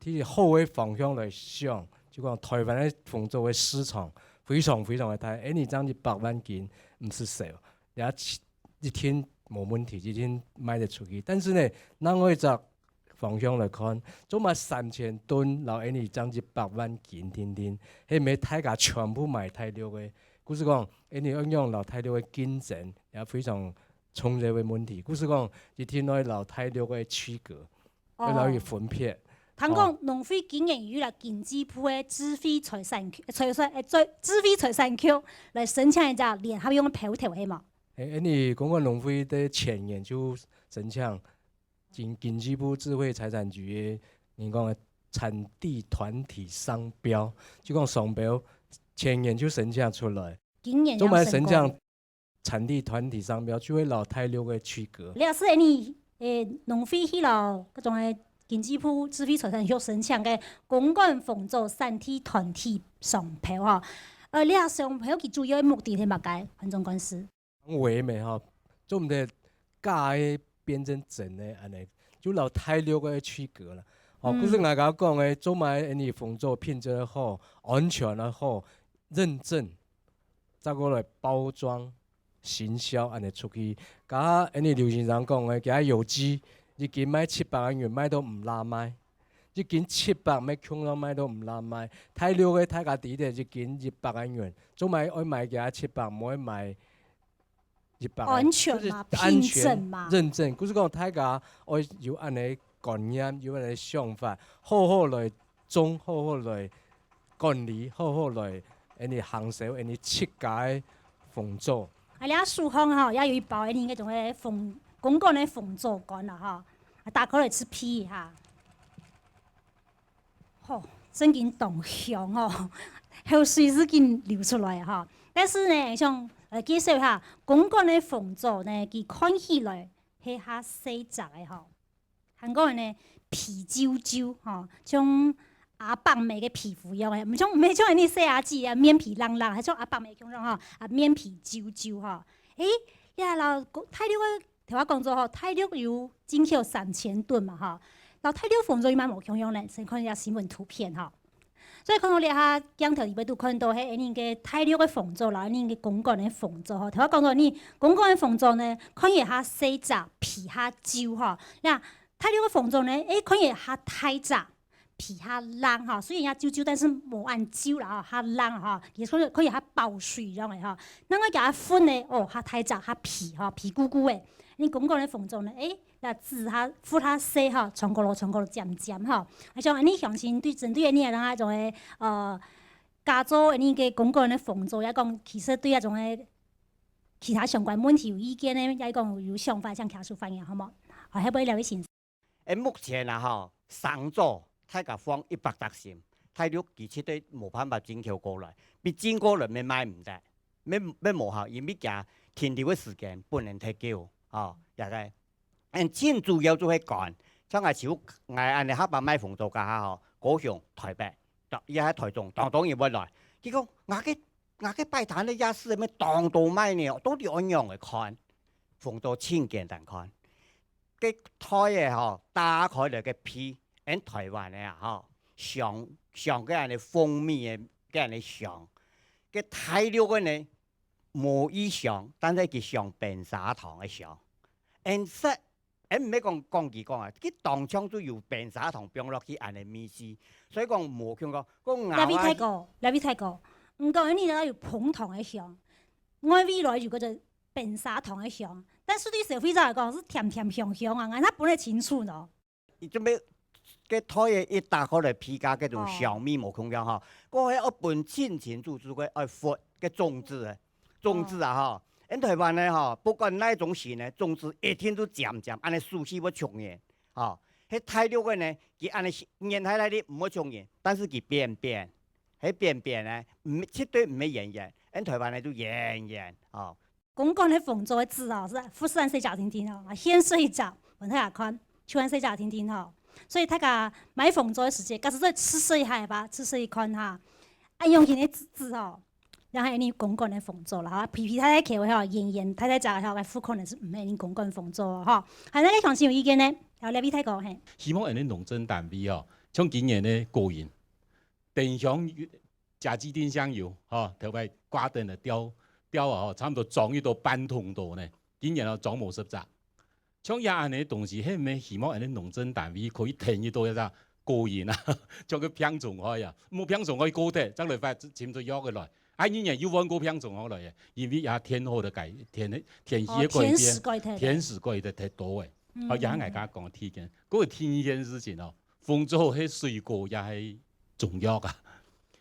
其實好嘅方向來想，就講台灣嘅鳳州嘅市場非常的大。你這樣100萬斤唔是少，一天冇問題，一天賣得出去。但是呢，咱我一隻方向來看，做埋3000噸，然後你這樣100萬斤天，係咪大家全部賣太多嘅？故是講，你用老太多嘅競爭也非常重要嘅問題。故是講，一天內老太多嘅區隔，老有分別。聽講農會今年與啦經濟部嘅智慧財產局來申請一隻聯合用嘅票條係嘛？你講個農會的前年就申請經濟部智慧財產局嘅，你講嘅產地團體商標，就講商標。前年就申請出來，做埋申請產地團體商標，就會老太六個區隔。你也是你農會去了嗰種嘅經濟部智慧財產局申請嘅公館鳳州產地團體商標哈。你啊商標佢主要嘅目的係乜嘢？環總幹事。為咩哈？做唔得假嘅變成真嘅安尼，就老太六個區隔啦。哦，嗰時我講嘅做埋你鳳州品質好，安全又好。認證，再過來包裝、行銷，安尼出去。假你劉先生講嘅，假有機，一斤賣700元，賣到唔拉賣；一斤700賣窮到賣到唔拉賣。太料嘅太價低啲，一斤100元，做賣愛賣假700，唔愛賣100。安全嘛，品質嘛。認證，故是講太價愛有安尼觀念，有安尼想法，好來種，好來管理，好來。你行銷，你設計鳳州。你啊，蘇杭哈也有一包你嗰種嘅公館嘅鳳州乾啦哈，打開嚟吃皮哈。吼，真緊動香哦，口水是緊流出來哈。但是呢，像介紹下公館嘅鳳州呢，佢看起來係較細隻嘅吼，韓國人呢皮焦焦哈，像。阿伯妹嘅皮膚樣嘅，唔像你細阿姊啊，面皮冷冷，係像阿伯妹咁樣嗬，啊面皮焦焦嗬。呀，老太六嘅聽我講咗嗬，太六有進口3000噸嘛嗬，老太六鳳州伊嘛冇咁樣咧，先看一下新聞圖片嗬。所以看到你下鏡頭裏邊都看到係你嘅太六嘅鳳州啦，你嘅公館嘅鳳州嗬。聽我講咗你公館嘅鳳州呢，看嘢下細隻，皮下焦嗬。嗱，太六嘅鳳州呢，看嘢下太隻。皮較冷哈，雖然也焦焦，但是冇按焦啦哈，較冷哈，而且可以較爆水咁嘅哈。那我夾款呢，哦，較太雜，較皮哈，皮咕咕嘅。你公館嘅鳳州呢，嗱籽下膚較細哈，長個路漸漸哈。而像你相信對針對你係那種嘅加州你嘅公館嘅鳳州，也講其實對一種嘅其他相关问题有意见呢，也讲有想法想提出反映，好冇？好，下尾两位先生。目前啊，吼，上座大家放100心，大陆其實都冇辦法進口過來，必進過來咪買唔得，要無效，因為行停留嘅時間不能太久，大概。最主要就係講，像係少我安尼黑白買鳳座家吼，高雄、台北，亦喺台中，當然會來。結果我嘅擺攤咧也是咩當到買呢，到底按樣嚟看，鳳座千件難看。cái thoi này họ打開嚟嘅皮，喺台灣咧嚇，上嘅人哋蜂蜜嘅人哋上，嘅大陸嘅呢冇意上，但係佢上白砂糖嘅上，實唔係講佢講啊，佢當場都要白砂糖放落去人哋面試，所以講冇聽過。你睇過，唔講你咧要捧糖嘅上，我未來如果就白砂糖嘅上。但是對消費者嚟講是甜甜香香啊，佢本來清楚咯。做咩？個台一打開嚟皮價叫做小米冇空樣嚇，嗰係一本千錢注嘅愛佛嘅種子啊嚇。喺台灣咧嚇，不管哪一種線咧，種子一天都漸漸，安尼熟悉要重現嚇。喺大陸嘅呢，佢安尼研下來啲唔好重現，但是佢變，喺變咧，絕對唔係演。喺台灣咧都演嚇。公幹嘅鳳座嘅字啊，是富士山細腳聽聽哦，顯細腳，問大家看，全細腳聽聽哦。所以大家買鳳座嘅時節，假使再吃細下吧，吃細看哈，用佢啲字哦，然後你公幹嘅鳳座啦，皮皮太太企喎，演太太講嘅副可能是唔係你公幹鳳座哈。係那個詳細有意見呢？有兩位睇過係。希望人哋農政單位哦，像今年咧過年，電箱加支電箱油，特別掛燈嚟雕啊，差唔多裝一到半桶度呢，今年啊裝冇10隻。像亞安尼東西，係咪希望人哋農政單位可以填一到一隻過年啊，將佢拼種開啊，冇拼種可以高啲，將來快佔咗約嘅來。今年要揾個拼種開來嘅，因為也天候的改天氣嘅改變，天時改得太多嘅。也大家講天嘅，嗰個天一件事情哦，豐州喺水果也係重要啊。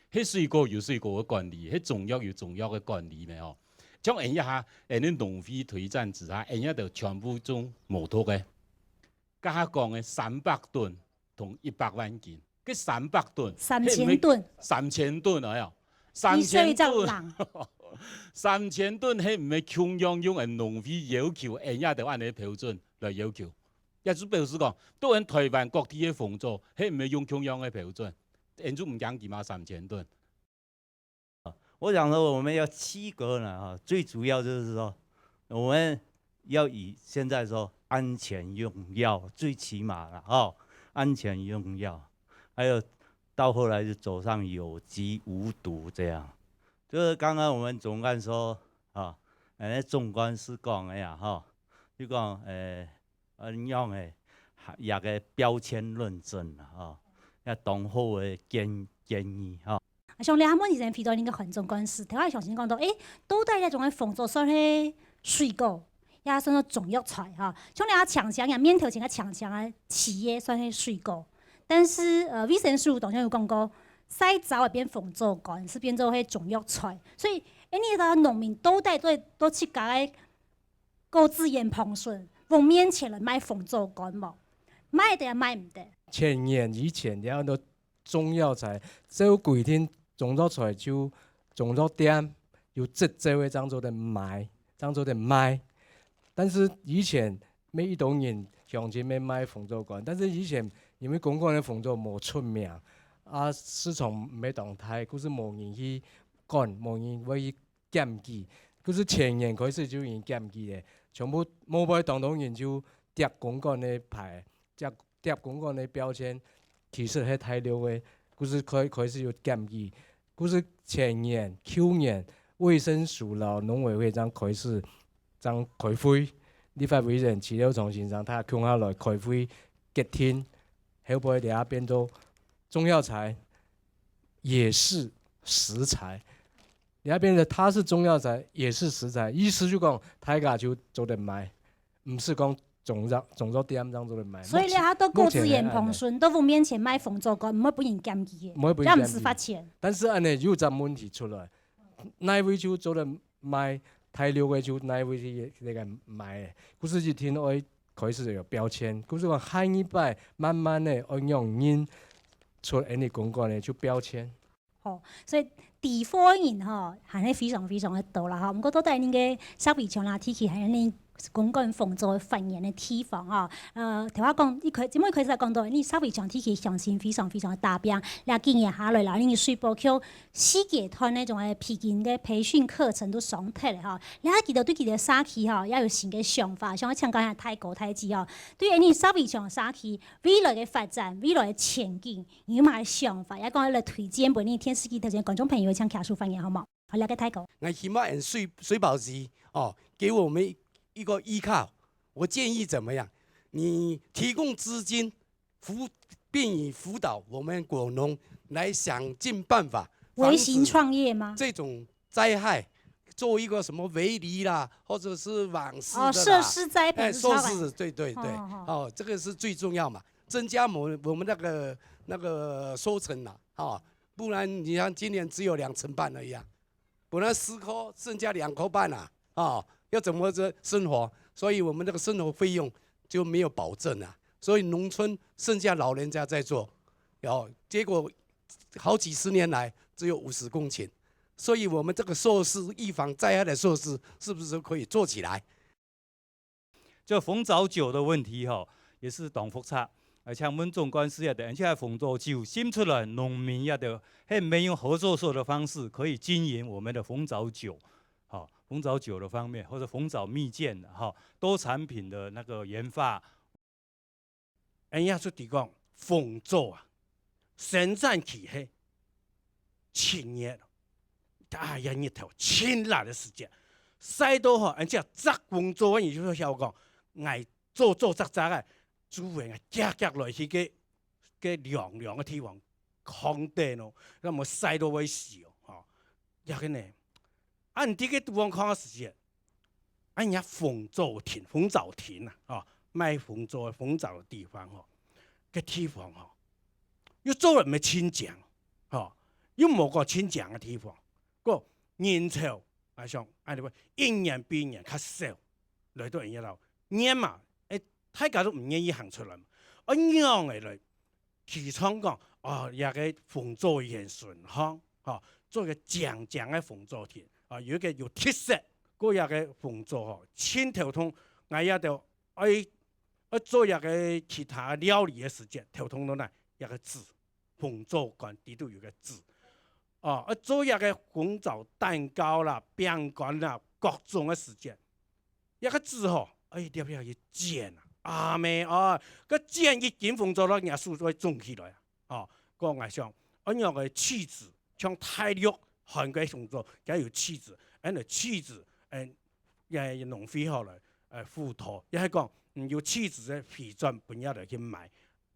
迄水果有水果嘅管理，迄種藥有種藥嘅管理咩吼？將按一下，啲農會推薦之下，按一就全部種無毒嘅。加講嘅300噸同100萬斤，嗰300噸3000噸，3000噸啊呀，3000噸，3000噸係唔係中央用人農會要求，按一就按你標準來要求。也就表示講，都喺台灣各地嘅豐作，係唔係用中央嘅標準？人就唔講起碼3000噸。我想說，我們要7個呢，最主要就是說，我們要以現在說安全用藥，最起碼了安全用藥，還有到後來就走上有機無毒這樣。就是剛剛我們總幹說縱觀是講嘅呀就講用嘅藥嘅標籤論證啦要當好嘅建議像你啱啱以前提到呢個環境官司，頭先上先講到，到底一種嘅豐作算係水果，也算係中藥材哈。像你強強面頭前嘅強強嘅企業算係水果，但是衛生署當中有講過，曬早會變豐作乾，是變做係中藥材。所以呢個農民到底都去解個自然烹順，往面前嚟買豐作乾冇，買得也買唔得。1000年以前有好多中藥材，只有規定種咗出來就種咗店，有直接會當做嚟賣，但是以前每一棟人鄉親要買豐作乾，但是以前因為公幹嘅豐作冇出名，市場唔係動態，就是冇人去幹，冇人會去檢記，就是1000年開始就已經檢記嘅，全部冇買當當人就貼公幹嘅牌，貼公幹嘅標籤，其實係大陸嘅，就是開始有檢記。就是前年、去年，衛生署啦、農委會將開始將開會，立法委員飼料中心上，他共下來開會決定，會唔會嚟變做中藥材，也是食材。嚟變咗，它是中藥材，也是食材，意思就講大家就做得賣，唔是講種咗店當做嚟賣。所以你喺度各自研烹順，到府面前買豐作乾，唔可以俾人檢記嘅，這唔是罰錢。但是安尼有一個問題出來，那位就做嚟賣太六个就那位去那个买，故事一听我开始有标签，故事讲下一摆慢慢的我用音出来你公关的就标签。哦，所以地方人吼，还是非常非常的多啦吼。不过都在恁个设备上啦，提起还有恁公共phòng座的繁衍的地方吼。頭下講，點解開始講到你設備上提起相信非常非常的大變，你經驗下來啦，恁水部區世界團那種嘅培訓嘅培訓課程都上鐵嘅吼。你睇見到對佢哋社區吼，也有新嘅想法，像我請講下泰國泰子吼，對於你設備上社區未來嘅發展、未來嘅前景，有乜想法？也講嚟推薦俾你電視機頭前觀眾朋友請客數發言好冇？好，了解泰國。我希望水保局給我們一個依靠。我建議怎麼樣？你提供資金，並以輔導我們果農來想盡辦法。微型創業嗎？這種災害，做一個什麼圍籬啦，或者是網式的啦。設施栽培。設施，對，這個是最重要嘛，增加我們那個收成啦，不然你看今年只有2成半而已啊，本來10顆剩下2顆半啦，要怎麼生活？所以我們這個生活費用就沒有保證啊。所以農村剩下老人家在做，結果好幾十年來只有50公頃。所以我們這個設施預防災害的設施是不是可以做起來？這鳳爪酒的問題也是當複雜，像我們總幹事也的，而且鳳爪酒新出來，農民也的，還沒用合作社的方式可以經營我們的鳳爪酒。鳳爪酒的方面，或者鳳爪蜜餞多產品的那個研發。人家說講鳳爪啊，生產期係7月，大呀日頭千辣的時間，曬到人家摘鳳爪，也就是曉講，愛做摘嘅，主人夾來去嘅涼嘅地方，空地咯，咁麼曬到會死哦，也個呢。按啲嘅地方看嘅時間，人家鳳爪田啊，賣鳳爪嘅地方嘅地方要做人咪清淨，要冇個清淨嘅地方，個人潮啊上，按你話一年比一年較少，來到人家度，年嘛，大家都唔願意行出來，我讓嚟嚟，提倡講，也個鳳爪園順康，做個正嘅鳳爪田。有一個有特色嗰日嘅鳳爪千條通，我也就做一個其他料理嘅時間，條通到呢一個字，鳳爪乾啲都有個字。做一個鳳爪蛋糕啦、餅乾啦，各種嘅時間，一個字點樣去煎啊？咩個煎一件鳳爪啦，人家數會種起來個外上，我樣嘅氣質像太綠。韓國鳳爪梗有氣質，氣質也農非好來輔托，也係講有氣質嘅皮轉本要嚟去買，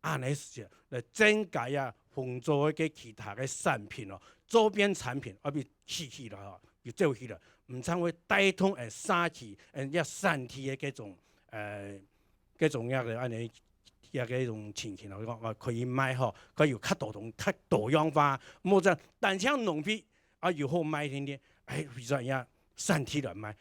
按呢時間嚟增加鳳爪嘅其他嘅產品周邊產品比起啦要做起啦，唔參會帶動沙氣山體嘅嗰種按呢嗰種情形我可以買佢要較多樣化，冇就但像農非。又好賣啲啲，為咗呀身體來賣，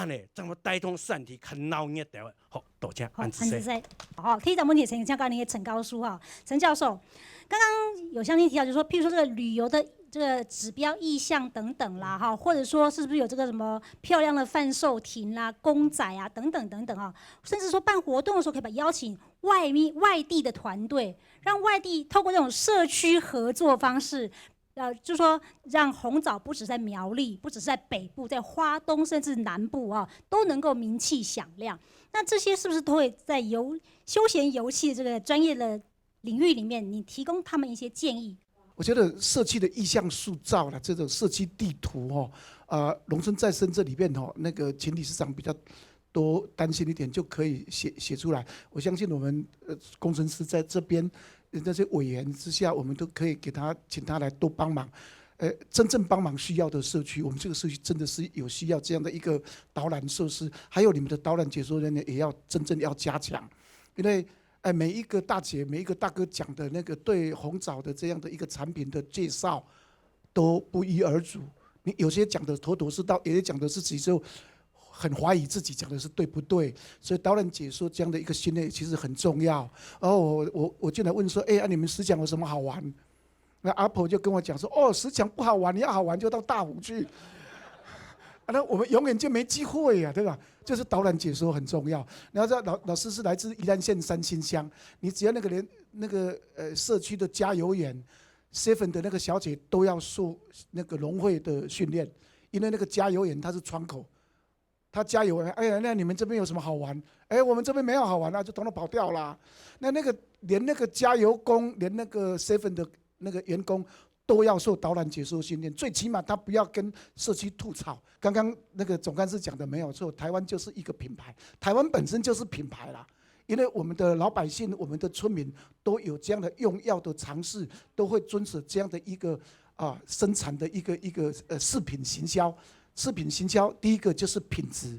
呢，怎麼帶動身體較鬧熱啲？好，多謝。好，安子生。好，第一個問題請教到你嘅陳教授陳教授，剛剛有向你提到，就是說，譬如說這個旅遊的這個指標意向等等啦，或者說是不是有這個什麼漂亮的販售亭啦、公仔啊等等等等甚至說辦活動的時候可以把邀請外地的團隊，讓外地透過這種社區合作方式。就是說，讓紅棗不只在苗栗，不只是在北部，在花東甚至南部都能夠名氣響亮。那這些是不是都會在休閒遊憩這個專業的領域裡面，你提供他們一些建議？我覺得社區的意向塑造了這種社區地圖農村再生這裡面那個前理事長比較多擔心一點，就可以寫出來。我相信我們工程師在這邊。那些委員之下，我們都可以請他來多幫忙。真正幫忙需要的社區，我們這個社區真的是有需要這樣的一個導覽設施，還有你們的導覽解說人員也要真正要加強。因為每一個大姐、每一個大哥講的那個對紅棗的這樣的一個產品的介紹都不一而足。你有些講的頭頭是道，有些講的是只就很怀疑自己讲的是对不对，所以导览解说这样的一个训练其实很重要。然后我就来问说，你们石墙有什么好玩？那阿婆就跟我讲说，石墙不好玩，你要好玩就到大湖去。那我们永远就没机会呀，对吧？就是导览解说很重要。然后这老师是来自宜兰县三星乡，你只要那个社区的加油员 ，7的那个小姐都要受那个农会的训练，因为那个加油员他是窗口，他加油，那你们这边有什么好玩？我们这边没有好玩啊，就统统跑掉啦。连那个加油工，连那个7的那个员工。都要受导览解说训练，最起码他不要跟社区吐槽。刚刚那个总干事讲的没有错，台湾就是一个品牌，台湾本身就是品牌啦。因为我们的老百姓、我们的村民都有这样的用药的尝试，都会遵守这样的一个生产的一个食品行销。食品行销第一个就是品质，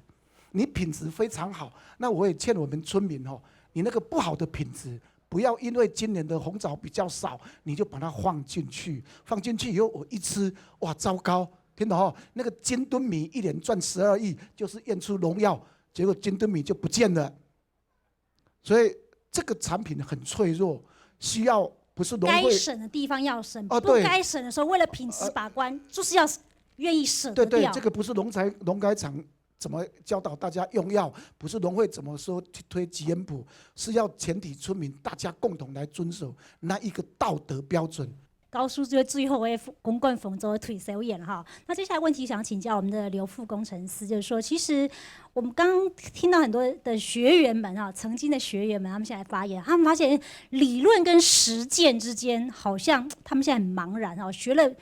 你品质非常好，那我也劝我们村民你那个不好的品质。不要因为今年的红枣比较少，你就把它放进去。放进去以后，我一吃，哇，糟糕！听懂那个金墩米一年赚12亿，就是验出农药，结果金墩米就不见了。所以这个产品很脆弱，需要不是农会该省的地方要省，不对该省的时候，为了品质把关，就是要愿意舍得掉。对，这个不是农改场。怎么教导大家用药？不是农会怎么说推基因谱，是要全体村民大家共同来遵守那一个道德标准。高叔就最后为公馆丰州的退休演哈。那接下来问题想请教我们的刘副工程师，就是说，其实我们刚刚听到很多的学员们曾经的学员们，他们现在发言，他们发现理论跟实践之间好像他们现在很茫然学了。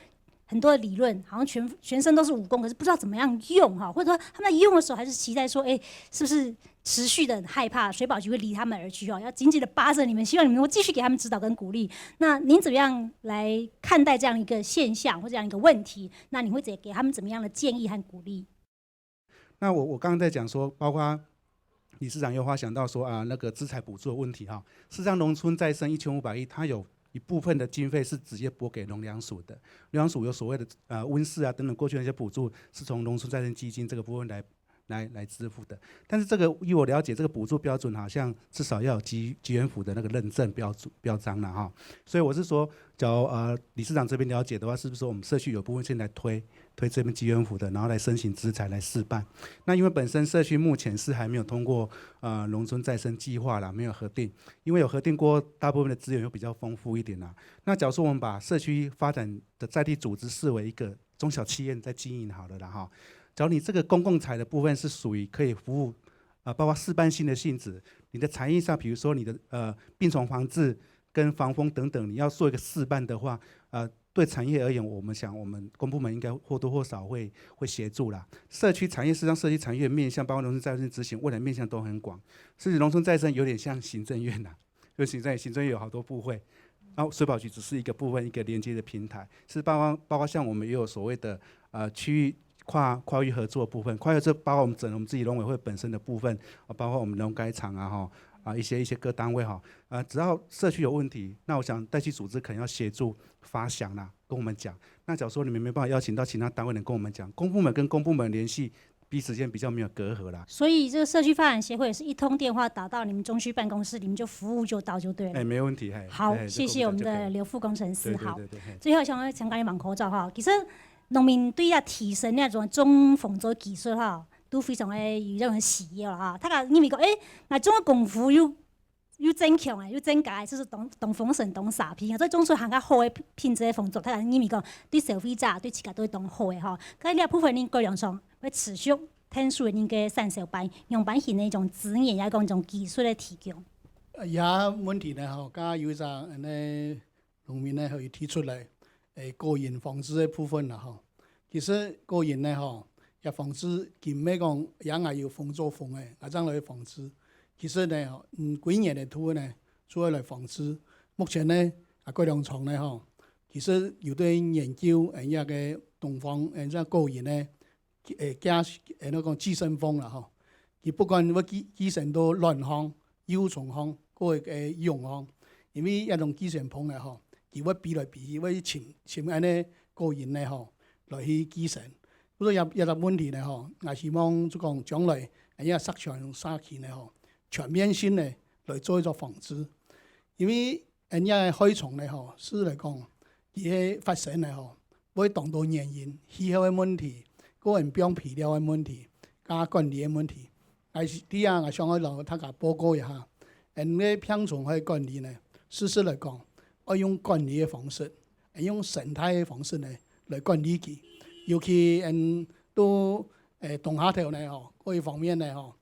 很多的理论好像全身都是武功，可是不知道怎么样用或者说他们在用的时候还是期待说，是不是持续的很害怕水保局会离他们而去要紧紧的扒着你们，希望你们能够继续给他们指导跟鼓励。那您怎么样来看待这样一个现象或这样一个问题？那你会给他们怎么样的建议和鼓励？那我刚刚在讲说，包括理事长有话想到说那个资财补助的问题事实上农村再生1500亿，它有一部分的经费是直接拨给农粮署的，农粮署有所谓的温室等等过去那些补助是从农村再生基金这个部分来支付的。但是这个依我了解，这个补助标准好像至少要有基源府的那个认证标章了所以我是说，假如理事长这边了解的话，是不是说我们社区有部分现在推这边基源府的，然后来申请资财来试办？那因为本身社区目前是还没有通过农村再生计划啦，没有核定，因为有核定过，大部分的资源又比较丰富一点啦。那假如说我们把社区发展的在地组织视为一个中小企业在经营好了啦假如你这个公共财的部分是属于可以服务包括示范性的性质，你的产业上，比如说你的病虫防治跟防风等等，你要做一个示范的话，对产业而言，我们想我们公部门应该或多或少会协助啦。社区产业实际上，社区产业面向，包括农村再生执行，未来面向都很广。甚至农村再生有点像行政院啦，就行政院有好多部会，然后水保局只是一个部分，一个连接的平台。是包括像我们也有所谓的区域跨域合作的部分，跨域合作包括我们自己农委会本身的部分，包括我们农改场一些各单位只要社区有问题，那我想代区组织可能要协助发想啦，跟我们讲。那假如说你们没办法邀请到其他单位能跟我们讲，公部门跟公部门联系，彼此间比较没有隔阂啦。所以这个社区发展协会也是一通电话打到你们中区办公室，你们就服务就到就对了。没问题。好，谢谢我们的刘副工程师。好，对最后想跟你问口罩其实农民对提升那种种丰州技术都非常的有这种喜悦啦他讲你咪讲那种功夫又增强又增加，就是懂丰盛懂撒皮所以种出更加好的品质的丰州。他讲你咪讲对消费者对自家都当好的咁呢部分恁各样上要持续天数恁个上授班用班型的一种资源也讲一种技术的提供。问题呢刚有一张农民呢可以提出来个人防治的部分啦其实个人呢也防治佢咩讲也要防做防的怎样来防治？其实呢几年的图呢主要来防治。目前呢各农场呢其实有对研究一个东方即个人呢加那个寄生蜂啦佢不管要寄生到卵方、幼虫方，嗰個蛹方，因為一種寄生蜂咧佢會比來比去，會請安尼個人咧來去寄生。所以也个问题呢吼，也希望就讲将来也设上三期呢吼，全面性的来做一个防治，因为也海虫呢吼，是来讲伊个发生呢吼，会当到原因，气候的问题，个人养皮料的问题，加管理的问题，还是啲啊，上海楼他甲报告一下，个병虫的管理呢，事实来讲，要用管理的方式，用生态的方式呢来管理佢。尤其都东下头呢吼，嗰一方面呢吼，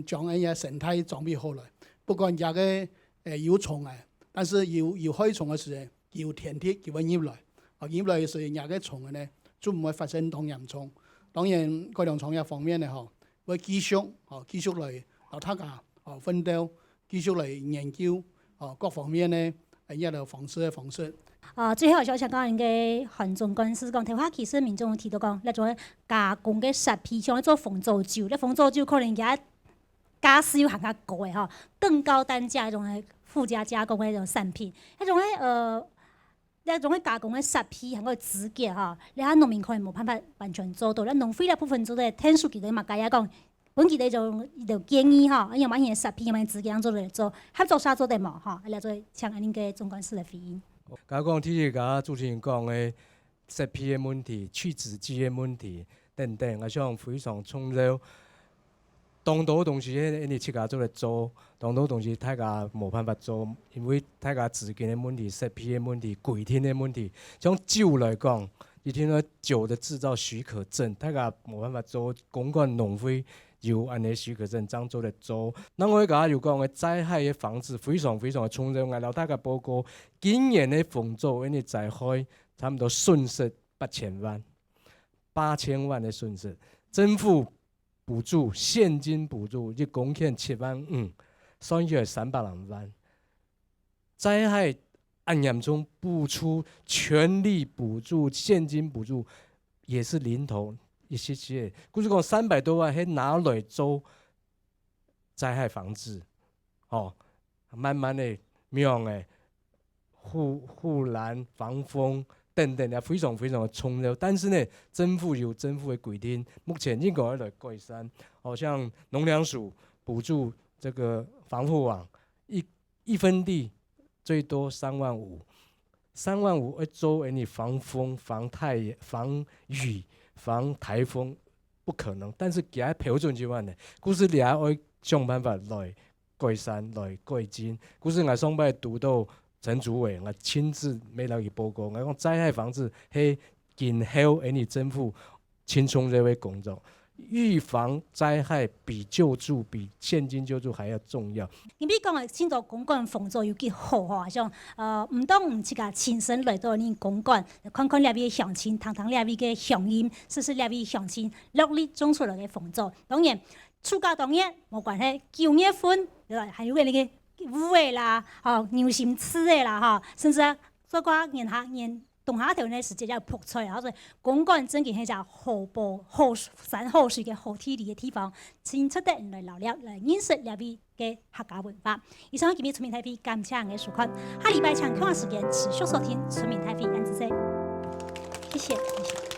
将个生态装备好来。不管也个有虫啊，但是有害虫的时候，有天敌佢会入来，入来的时候，也个虫呢就唔会发生同样虫。当然，各种虫业方面呢吼，会继续来由大家奋斗，继续来研究各方面呢一个防治的方式。最後想講應該韓總幹事講，頭下其實民眾有提到講，那種加工嘅食品，像咧做鳳爪酒，咧鳳爪酒可能而家加使用行較高嘅吼，更高單價嗰種附加加工嘅嗰種產品，嗰種咧種加工嘅食品行個質檢吼，你睇農民可能冇辦法完全做到，咧農會咧部分做咧天數佢哋嘛解講。本期就建議吼，要買嘢食品，要買質檢做嚟做，合作社做得冇吼，嚟做像恁個總幹事來回應。甲講，天氣甲主持人講嘅食品嘅問題、去脂機嘅問題等等，我想非常重要。當多東西迄啲切家做嚟做，當多東西大家冇辦法做，因為大家資金嘅問題、食品嘅問題、櫃天嘅問題。像酒來講，你聽到酒的製造許可證，大家冇辦法做，公館農會有安尼許可證，這樣做嚟做。那我甲又講嘅災害嘅防治非常非常嘅重要。我老大家報告，今年嘅豐州因為災害差唔多損失8000萬，8000萬嘅損失，政府補助現金補助一公頃7萬5，算起來300萬。災害按嚴重補出全力補助現金補助，也是零頭。一些，就是講300多萬，係拿來做災害防治，慢慢的、妙的護欄、防風等等，也非常非常的重要。但是呢，政府有政府的規定，目前應該要來改善。像農糧署補助這個防護網，一分地最多3萬5，3萬5要做你防風、防太陽、防雨。防颱風不可能，但是佢喺標準之外呢，故事你也要想辦法來改善、來改進。故事我上擺讀到陳主委，我親自每日去報告，我講災害防治係今後你政府輕重要嘅工作。預防災害比救助、比現金救助還要重要。你比講嘅先到公館豐州有幾好吼，像唔當唔自家親身來到你公館，看看兩位鄉親，談談兩位嘅鄉音，試試兩位鄉親落力種出來嘅豐州。當然，暑假當然冇關係，9月份還有嗰啲烏嘅啦，牛心刺嘅啦，甚至再過年東下頭呢時節有撲出來，所以公館真係一隻好山好水嘅好天地嘅地方，請出得人來留了來認識兩位嘅客家文化。以上今日村民台北感謝你嘅收看，下禮拜長空嘅時間持續收聽村民台北安之聲，謝謝。